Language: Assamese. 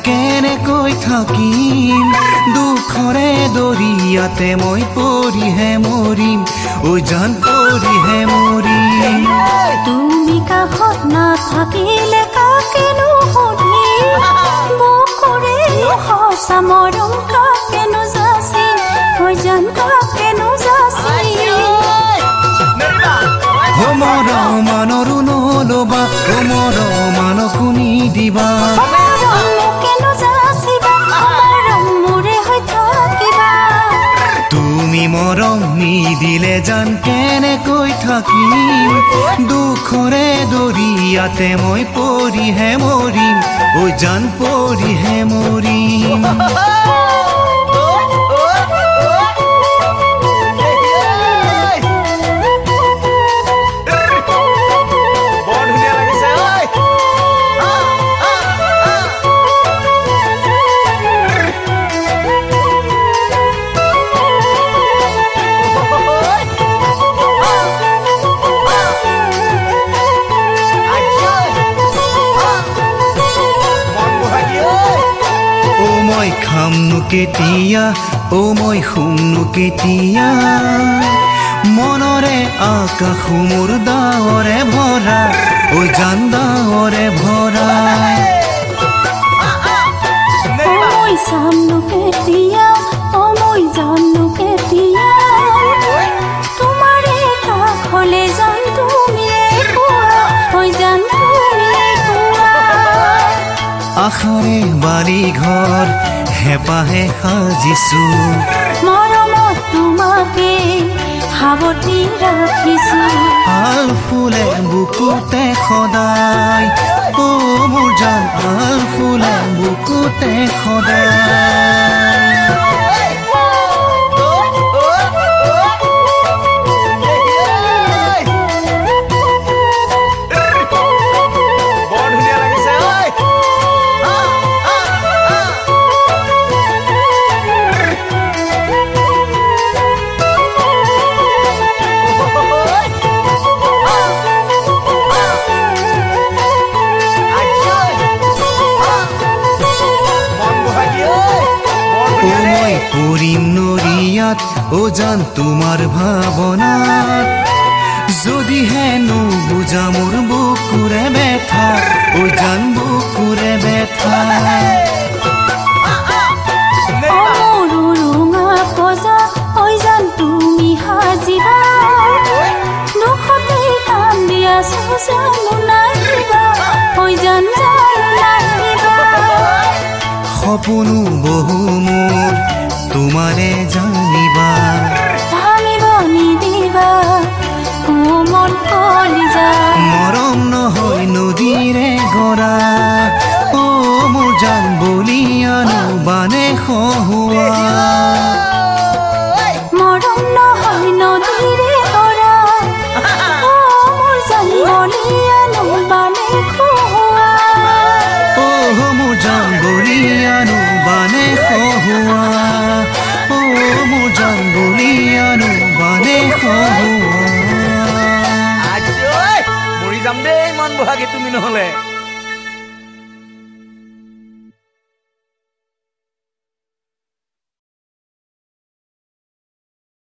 কেনেকৈ থাকিম দুখৰে দৰিয়াতে মই পৰিহে মৰিম ঐ জান পৰিহে মৰিম তুমি কাষত নাথাকিলে কাকেনো সুধিম বুকুৰে সঁচা মৰম কাকেনো যাচিম ঐ জান কাকেনো যাচিম মৰমানৰো নলবা মৰমানকো নিদিবা তুমি মৰম নিদিলে জান কেনেকৈ থাকিম দুখৰে দৰিয়াতে মই পৰিহে মৰিম ঐ জান পৰিহে মৰিম খামনো কেতিয়া মই শুমনো কেতিয়া মনৰে আকাশ মোৰ ডাৱৰে ভৰা ঐ জান ডাৱৰে ভৰা মই চামনো কেতিয়া মই জানো কেতিয়া তোমাৰে কাষলে জান তুমিয়ে কোৱা ঐ জান তুমিয়ে কোৱা আশাৰে বাৰী ঘৰ হেপাহে সাজিছো মৰমত তোমাকে সাৱটি ৰাখিছো আল ফুলে বুকুতে সদায় মোৰ জান আল ফুলে বুকুতে সদায় পৰিম নৰিয়াত জান তোমাৰ ভাৱনাত যদিহে নুবুজা মোৰ বুকুৰে বেথা জান বুকুৰে বেথা ৰঙা পজা জান তুমি সাজিবা দুখতে কান্দি আছো জানো নাহিবা জান নাহিবা সপোনো বহু মোৰ তোমাৰে জানিবা ভাঙিব নিদিবা কোমল কলিজা মৰম নহয় নদীৰে গৰা মোৰ জান বলিয়ানো বানে খহুৱা মৰম নহয় নদীৰে গৰা মোৰ জান বলিয়ানো বানে খহুৱা মোৰ জান বলিয়ানো বানে খহুৱা মোৰ জান বলিয়ানো বানে খহুৱা মৰি যাম দেই মন বহাগে তুমি নহলে